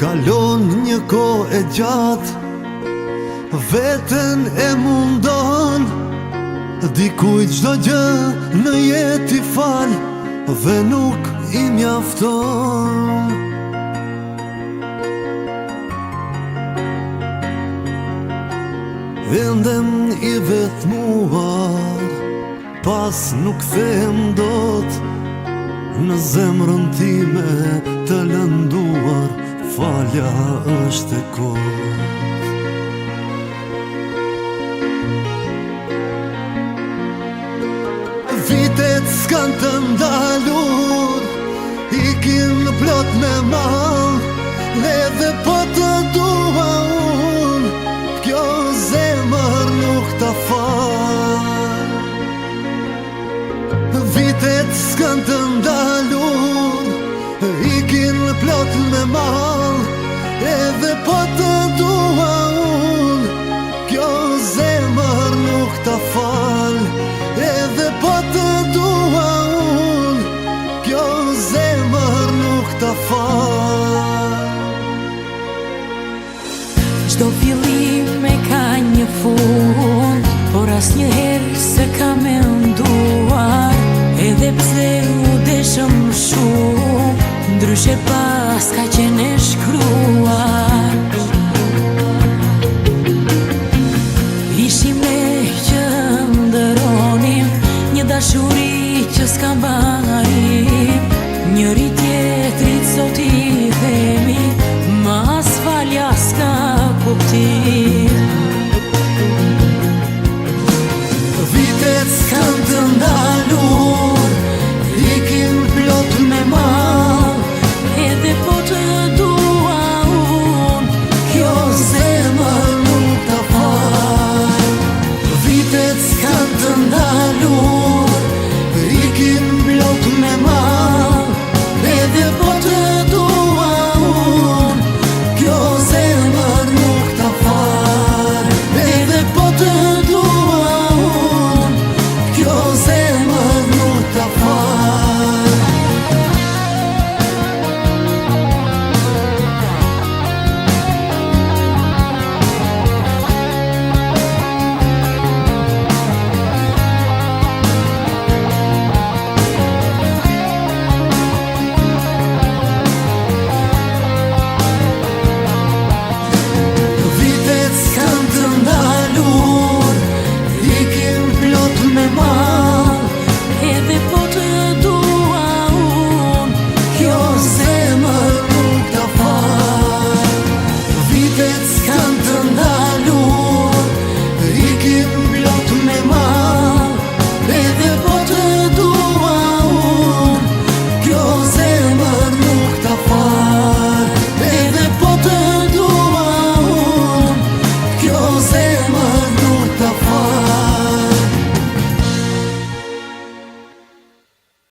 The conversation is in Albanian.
Kalon një kohë e gjatë, veten e mundon, dikujt çdo gjë në jetë i fal dhe nuk i mjafton. Endem i vetmuar, pas nuk them dot, në zemrën time të lënduar, falja është e kot. Vitet s'kan të ndalur, ikin plot me mal, edhe po të dua unë, kjo zemër nuk ta fal. Vitet s'kan të ndalur, ikin plot me mal, edhe po të dua unë, kjo zemër nuk ta fal. Edhe po të dua unë, kjo zemër nuk ta fal. Çdo fillim e ka një fund, por asnjëherë